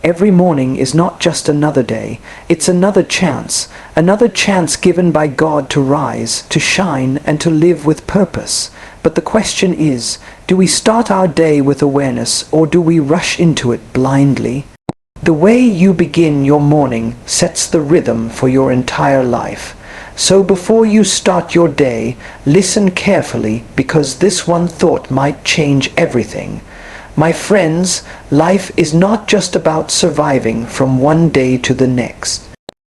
Every morning is not just another day, it's another chance given by God to rise, to shine, and to live with purpose. But the question is, do we start our day with awareness, or do we rush into it blindly? The way you begin your morning sets the rhythm for your entire life. So before you start your day, listen carefully, because this one thought might change everything. My friends, life is not just about surviving from one day to the next.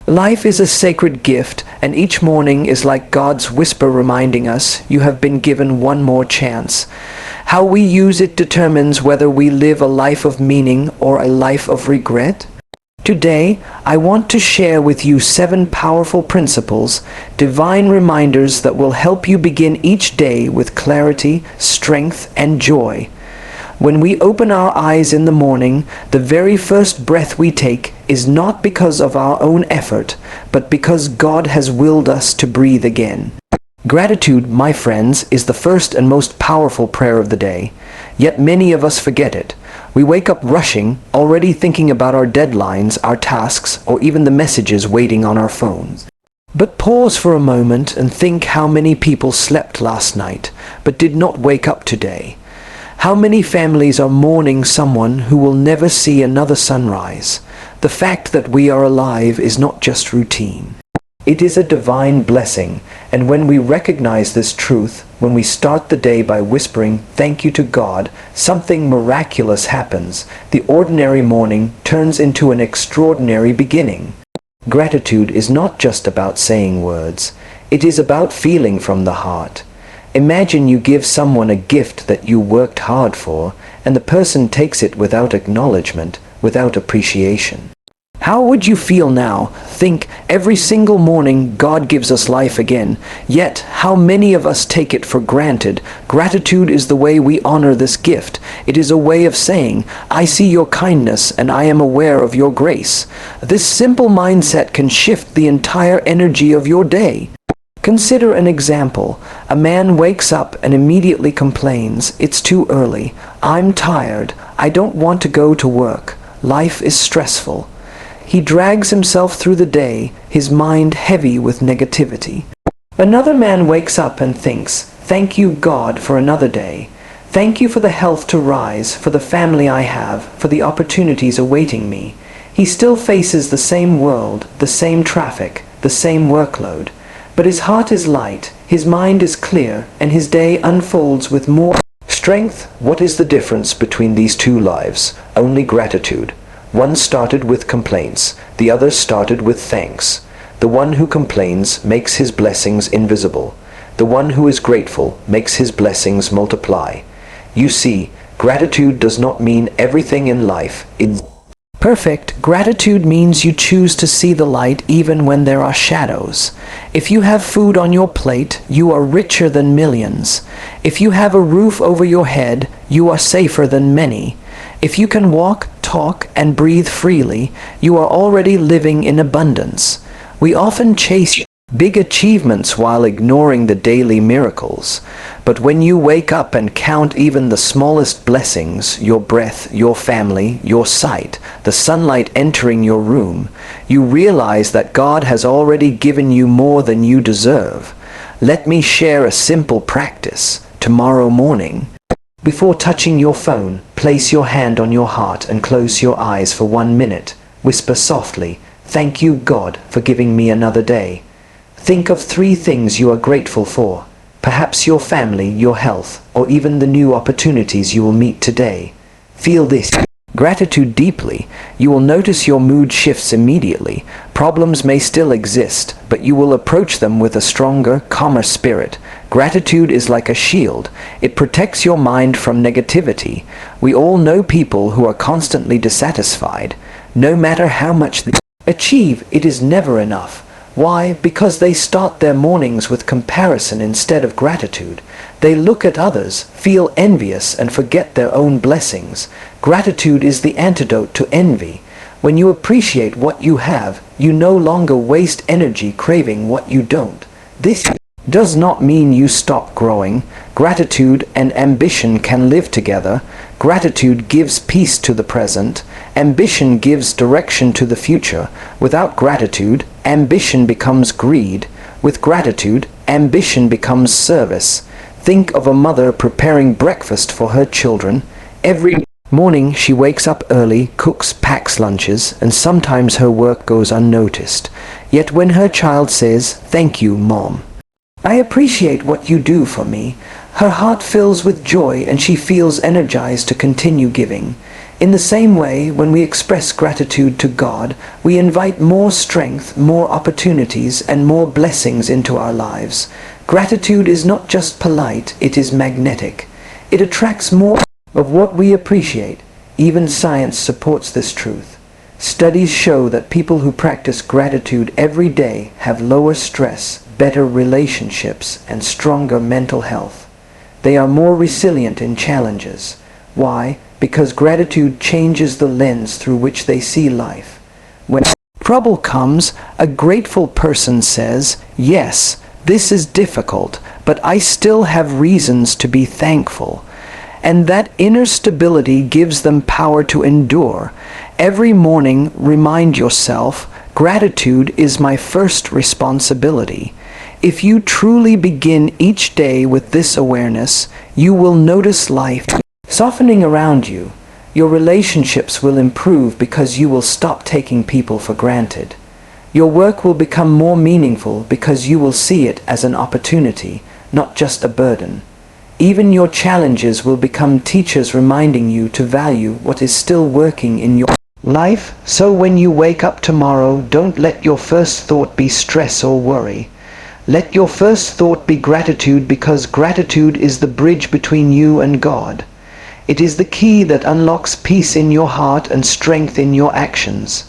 Life is a sacred gift, and each morning is like God's whisper reminding us, you have been given one more chance. How we use it determines whether we live a life of meaning or a life of regret. Today, I want to share with you 7 powerful principles, divine reminders that will help you begin each day with clarity, strength, and joy. When we open our eyes in the morning, the very first breath we take is not because of our own effort, but because God has willed us to breathe again. Gratitude, my friends, is the first and most powerful prayer of the day. Yet many of us forget it. We wake up rushing, already thinking about our deadlines, our tasks, or even the messages waiting on our phones. But pause for a moment and think how many people slept last night, but did not wake up today. How many families are mourning someone who will never see another sunrise? The fact that we are alive is not just routine. It is a divine blessing, and when we recognize this truth, when we start the day by whispering thank you to God, something miraculous happens. The ordinary morning turns into an extraordinary beginning. Gratitude is not just about saying words. It is about feeling from the heart. Imagine you give someone a gift that you worked hard for, and the person takes it without acknowledgement, without appreciation. How would you feel now? Think, every single morning God gives us life again, yet how many of us take it for granted? Gratitude is the way we honor this gift. It is a way of saying, I see your kindness and I am aware of your grace. This simple mindset can shift the entire energy of your day. Consider an example. A man wakes up and immediately complains, it's too early, I'm tired, I don't want to go to work, life is stressful. He drags himself through the day, his mind heavy with negativity. Another man wakes up and thinks, thank you God for another day. Thank you for the health to rise, for the family I have, for the opportunities awaiting me. He still faces the same world, the same traffic, the same workload. But his heart is light, his mind is clear, and his day unfolds with more strength. What is the difference between these two lives? Only gratitude. One started with complaints, the other started with thanks. The one who complains makes his blessings invisible. The one who is grateful makes his blessings multiply. You see, gratitude does not mean everything in life is perfect. Gratitude means you choose to see the light even when there are shadows. If you have food on your plate, you are richer than millions. If you have a roof over your head, you are safer than many. If you can walk, talk, and breathe freely, you are already living in abundance. We often chase big achievements while ignoring the daily miracles. But when you wake up and count even the smallest blessings, your breath, your family, your sight, the sunlight entering your room, you realize that God has already given you more than you deserve. Let me share a simple practice. Tomorrow morning, before touching your phone, place your hand on your heart and close your eyes for 1 minute. Whisper softly, thank you God for giving me another day. Think of 3 things you are grateful for. Perhaps your family, your health, or even the new opportunities you will meet today. Feel this gratitude deeply. You will notice your mood shifts immediately. Problems may still exist, but you will approach them with a stronger, calmer spirit. Gratitude is like a shield. It protects your mind from negativity. We all know people who are constantly dissatisfied. No matter how much they achieve, it is never enough. Why? Because they start their mornings with comparison instead of gratitude. They look at others, feel envious, and forget their own blessings. Gratitude is the antidote to envy. When you appreciate what you have, you no longer waste energy craving what you don't. This does not mean you stop growing. Gratitude and ambition can live together. Gratitude gives peace to the present. Ambition gives direction to the future. Without gratitude, ambition becomes greed. With gratitude, ambition becomes service. Think of a mother preparing breakfast for her children. Every morning she wakes up early, cooks, packs lunches, and sometimes her work goes unnoticed. Yet when her child says, "Thank you, Mom. I appreciate what you do for me," her heart fills with joy and she feels energized to continue giving. In the same way, when we express gratitude to God, we invite more strength, more opportunities, and more blessings into our lives. Gratitude is not just polite, it is magnetic. It attracts more of what we appreciate. Even science supports this truth. Studies show that people who practice gratitude every day have lower stress, better relationships, and stronger mental health. They are more resilient in challenges. Why? Because gratitude changes the lens through which they see life. When trouble comes, a grateful person says, "Yes, this is difficult, but I still have reasons to be thankful." And that inner stability gives them power to endure. Every morning, remind yourself, gratitude is my first responsibility. If you truly begin each day with this awareness, you will notice life softening around you. Your relationships will improve because you will stop taking people for granted. Your work will become more meaningful because you will see it as an opportunity, not just a burden. Even your challenges will become teachers reminding you to value what is still working in your life. So when you wake up tomorrow, don't let your first thought be stress or worry. Let your first thought be gratitude, because gratitude is the bridge between you and God. It is the key that unlocks peace in your heart and strength in your actions.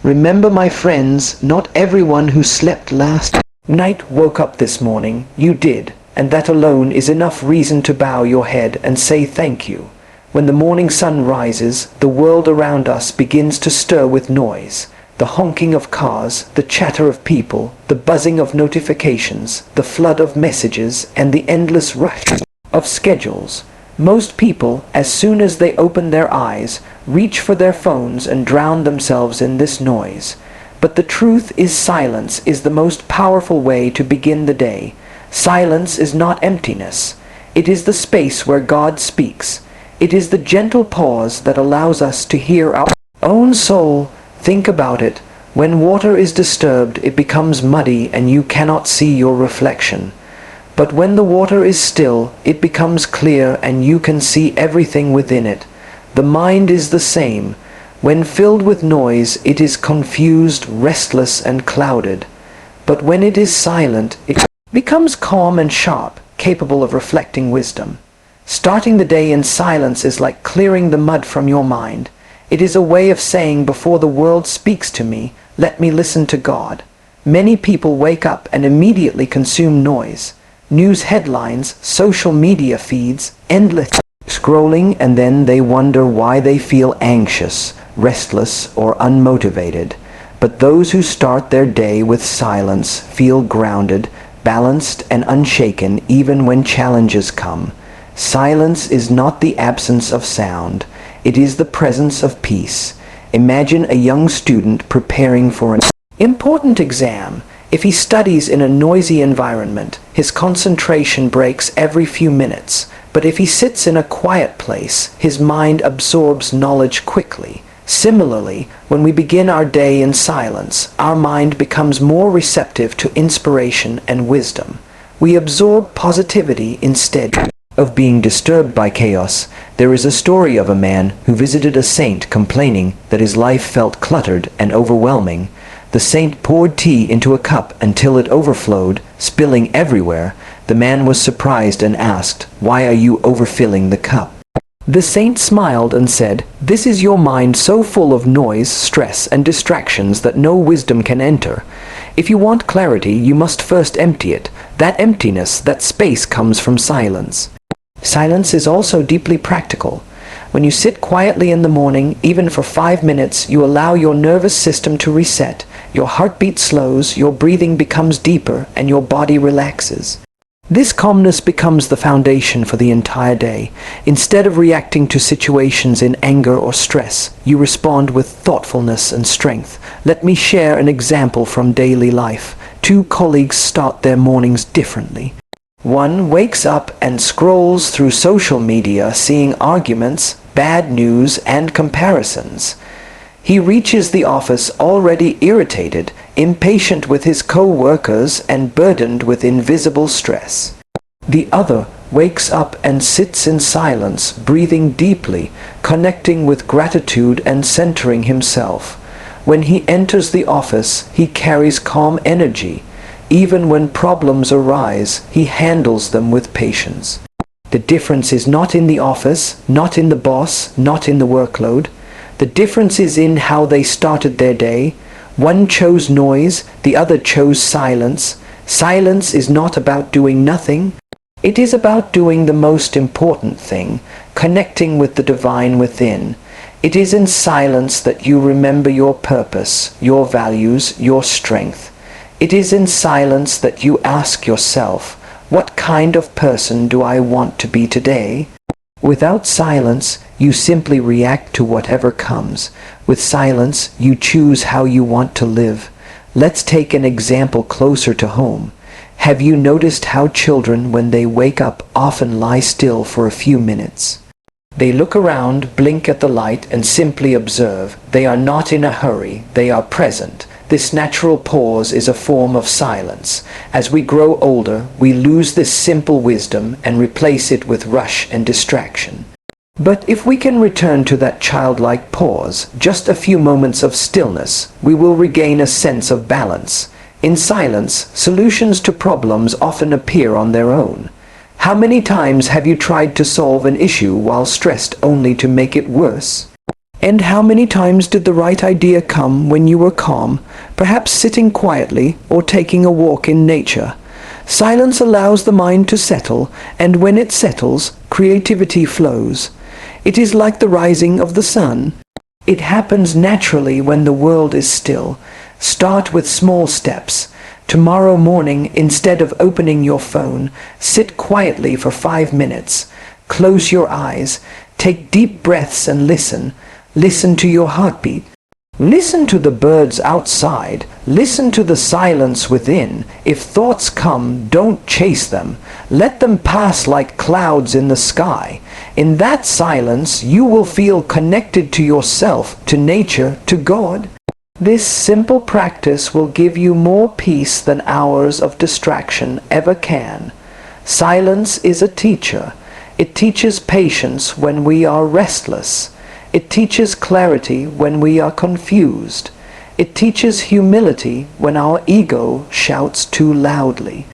Remember, my friends, not everyone who slept last night woke up this morning. You did, and that alone is enough reason to bow your head and say thank you. When the morning sun rises, the world around us begins to stir with noise. The honking of cars, the chatter of people, the buzzing of notifications, the flood of messages, and the endless rush of schedules. Most people, as soon as they open their eyes, reach for their phones and drown themselves in this noise. But the truth is, silence is the most powerful way to begin the day. Silence is not emptiness. It is the space where God speaks. It is the gentle pause that allows us to hear our own soul. Think about it. When water is disturbed, it becomes muddy and you cannot see your reflection. But when the water is still, it becomes clear and you can see everything within it. The mind is the same. When filled with noise, it is confused, restless, and clouded. But when it is silent, it becomes calm and sharp, capable of reflecting wisdom. Starting the day in silence is like clearing the mud from your mind. It is a way of saying, before the world speaks to me, let me listen to God. Many people wake up and immediately consume noise. News headlines, social media feeds, endless scrolling, and then they wonder why they feel anxious, restless, or unmotivated. But those who start their day with silence feel grounded, balanced, and unshaken even when challenges come. Silence is not the absence of sound. It is the presence of peace. Imagine a young student preparing for an important exam. If he studies in a noisy environment, his concentration breaks every few minutes. But if he sits in a quiet place, his mind absorbs knowledge quickly. Similarly, when we begin our day in silence, our mind becomes more receptive to inspiration and wisdom. We absorb positivity instead of being disturbed by chaos. There is a story of a man who visited a saint complaining that his life felt cluttered and overwhelming. The saint poured tea into a cup until it overflowed, spilling everywhere. The man was surprised and asked, "Why are you overfilling the cup?" The saint smiled and said, "This is your mind so full of noise, stress, and distractions that no wisdom can enter. If you want clarity, you must first empty it. That emptiness, that space, comes from silence." Silence is also deeply practical. When you sit quietly in the morning, even for 5 minutes, you allow your nervous system to reset. Your heartbeat slows, your breathing becomes deeper, and your body relaxes. This calmness becomes the foundation for the entire day. Instead of reacting to situations in anger or stress, you respond with thoughtfulness and strength. Let me share an example from daily life. Two colleagues start their mornings differently. One wakes up and scrolls through social media, seeing arguments, bad news, and comparisons. He reaches the office already irritated, impatient with his co-workers, and burdened with invisible stress. The other wakes up and sits in silence, breathing deeply, connecting with gratitude and centering himself. When he enters the office, he carries calm energy. Even when problems arise, he handles them with patience. The difference is not in the office, not in the boss, not in the workload. The difference is in how they started their day. One chose noise, the other chose silence. Silence is not about doing nothing. It is about doing the most important thing, connecting with the divine within. It is in silence that you remember your purpose, your values, your strength. It is in silence that you ask yourself, what kind of person do I want to be today? Without silence, you simply react to whatever comes. With silence, you choose how you want to live. Let's take an example closer to home. Have you noticed how children, when they wake up, often lie still for a few minutes? They look around, blink at the light, and simply observe. They are not in a hurry, they are present. This natural pause is a form of silence. As we grow older, we lose this simple wisdom and replace it with rush and distraction. But if we can return to that childlike pause, just a few moments of stillness, we will regain a sense of balance. In silence, solutions to problems often appear on their own. How many times have you tried to solve an issue while stressed only to make it worse? And how many times did the right idea come when you were calm, perhaps sitting quietly or taking a walk in nature? Silence allows the mind to settle, and when it settles, creativity flows. It is like the rising of the sun. It happens naturally when the world is still. Start with small steps. Tomorrow morning, instead of opening your phone, sit quietly for 5 minutes. Close your eyes. Take deep breaths and listen. Listen to your heartbeat. Listen to the birds outside. Listen to the silence within. If thoughts come, don't chase them. Let them pass like clouds in the sky. In that silence, you will feel connected to yourself, to nature, to God. This simple practice will give you more peace than hours of distraction ever can. Silence is a teacher. It teaches patience when we are restless. It teaches clarity when we are confused. It teaches humility when our ego shouts too loudly.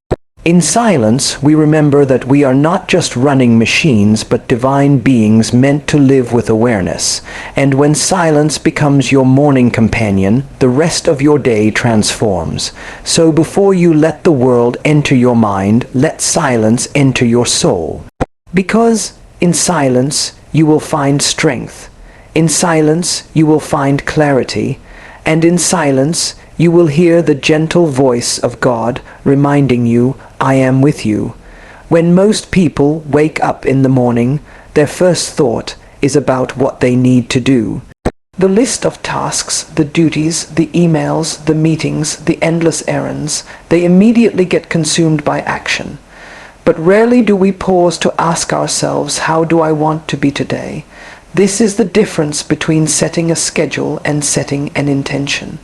In silence, we remember that we are not just running machines, but divine beings meant to live with awareness. And when silence becomes your morning companion, the rest of your day transforms. So before you let the world enter your mind, let silence enter your soul. Because in silence, you will find strength. In silence, you will find clarity, and in silence, you will hear the gentle voice of God reminding you, I am with you. When most people wake up in the morning, their first thought is about what they need to do. The list of tasks, the duties, the emails, the meetings, the endless errands, they immediately get consumed by action. But rarely do we pause to ask ourselves, how do I want to be today? This is the difference between setting a schedule and setting an intention.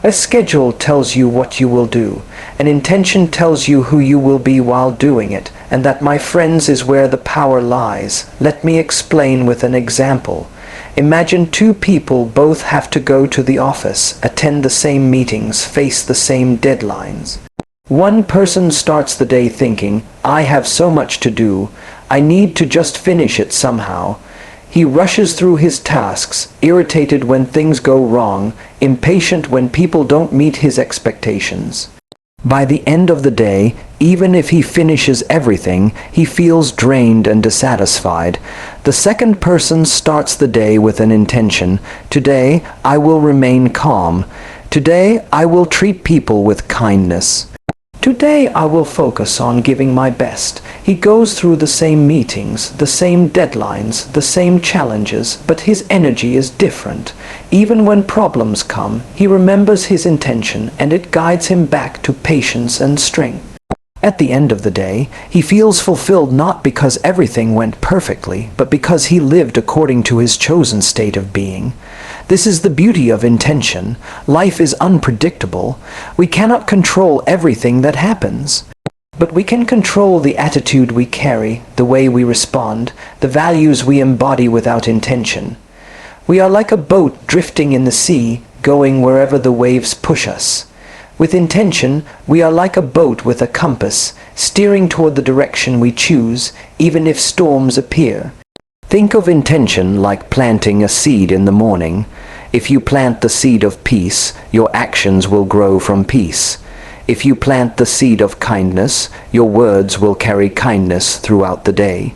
A schedule tells you what you will do. An intention tells you who you will be while doing it, and that, my friends, is where the power lies. Let me explain with an example. Imagine two people both have to go to the office, attend the same meetings, face the same deadlines. One person starts the day thinking, I have so much to do, I need to just finish it somehow. He rushes through his tasks, irritated when things go wrong, impatient when people don't meet his expectations. By the end of the day, even if he finishes everything, he feels drained and dissatisfied. The second person starts the day with an intention. Today, I will remain calm. Today, I will treat people with kindness. Today I will focus on giving my best. He goes through the same meetings, the same deadlines, the same challenges, but his energy is different. Even when problems come, he remembers his intention and it guides him back to patience and strength. At the end of the day, he feels fulfilled not because everything went perfectly, but because he lived according to his chosen state of being. This is the beauty of intention. Life is unpredictable. We cannot control everything that happens. But we can control the attitude we carry, the way we respond, the values we embody without intention. We are like a boat drifting in the sea, going wherever the waves push us. With intention, we are like a boat with a compass, steering toward the direction we choose, even if storms appear. Think of intention like planting a seed in the morning. If you plant the seed of peace, your actions will grow from peace. If you plant the seed of kindness, your words will carry kindness throughout the day.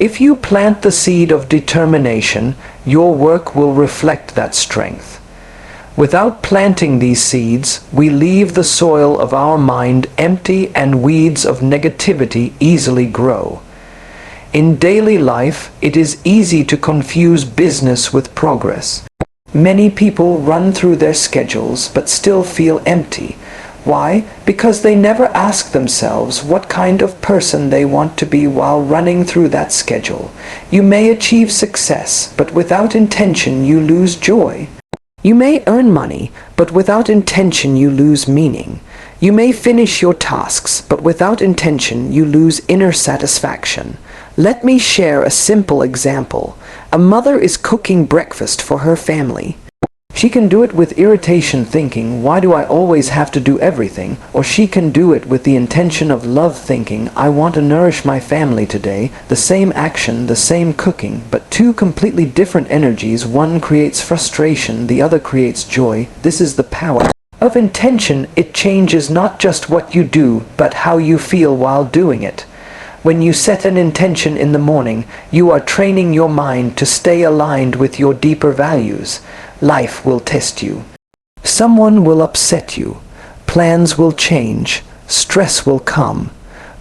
If you plant the seed of determination, your work will reflect that strength. Without planting these seeds, we leave the soil of our mind empty and weeds of negativity easily grow. In daily life, it is easy to confuse business with progress. Many people run through their schedules but still feel empty. Why? Because they never ask themselves what kind of person they want to be while running through that schedule. You may achieve success, but without intention you lose joy. You may earn money, but without intention you lose meaning. You may finish your tasks, but without intention you lose inner satisfaction. Let me share a simple example. A mother is cooking breakfast for her family. She can do it with irritation, thinking, why do I always have to do everything? Or she can do it with the intention of love, thinking, I want to nourish my family today. The same action, the same cooking, but two completely different energies. One creates frustration, the other creates joy. This is the power of intention. It changes not just what you do, but how you feel while doing it. When you set an intention in the morning, you are training your mind to stay aligned with your deeper values. Life will test you. Someone will upset you. Plans will change. Stress will come.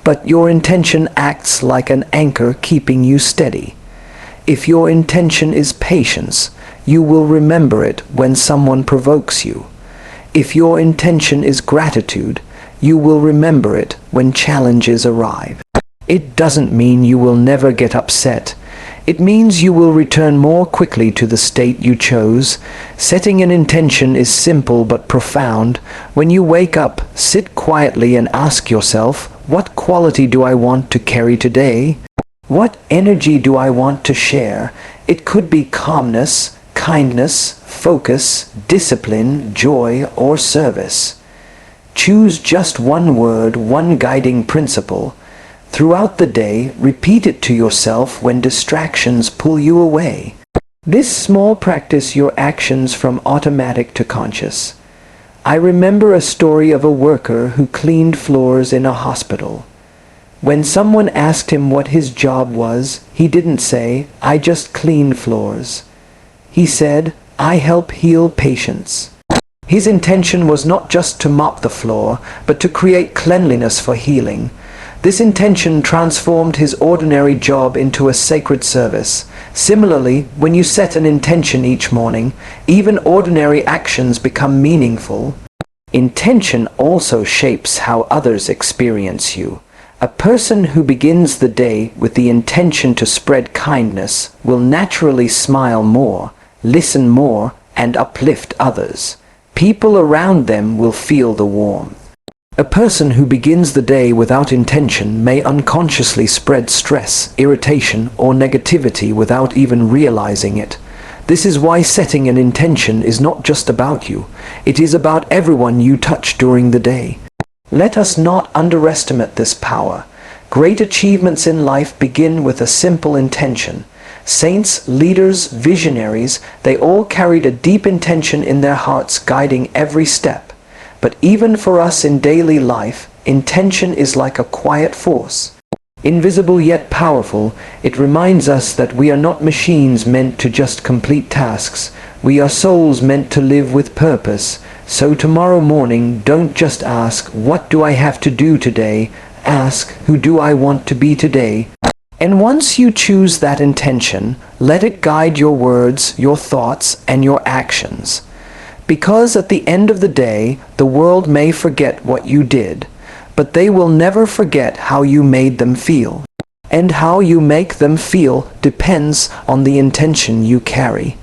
But your intention acts like an anchor keeping you steady. If your intention is patience, you will remember it when someone provokes you. If your intention is gratitude, you will remember it when challenges arrive. It doesn't mean you will never get upset. It means you will return more quickly to the state you chose. Setting an intention is simple but profound. When you wake up, sit quietly and ask yourself, what quality do I want to carry today? What energy do I want to share? It could be calmness, kindness, focus, discipline, joy, or service. Choose just one word, one guiding principle. Throughout the day, repeat it to yourself when distractions pull you away. This small practice your actions from automatic to conscious. I remember a story of a worker who cleaned floors in a hospital. When someone asked him what his job was, he didn't say, I just clean floors. He said, I help heal patients. His intention was not just to mop the floor, but to create cleanliness for healing. This intention transformed his ordinary job into a sacred service. Similarly, when you set an intention each morning, even ordinary actions become meaningful. Intention also shapes how others experience you. A person who begins the day with the intention to spread kindness will naturally smile more, listen more, and uplift others. People around them will feel the warmth. A person who begins the day without intention may unconsciously spread stress, irritation, or negativity without even realizing it. This is why setting an intention is not just about you. It is about everyone you touch during the day. Let us not underestimate this power. Great achievements in life begin with a simple intention. Saints, leaders, visionaries, they all carried a deep intention in their hearts guiding every step. But even for us in daily life, intention is like a quiet force. Invisible yet powerful, it reminds us that we are not machines meant to just complete tasks. We are souls meant to live with purpose. So tomorrow morning, don't just ask, what do I have to do today? Ask, who do I want to be today? And once you choose that intention, let it guide your words, your thoughts, and your actions. Because at the end of the day, the world may forget what you did, but they will never forget how you made them feel. And how you make them feel depends on the intention you carry.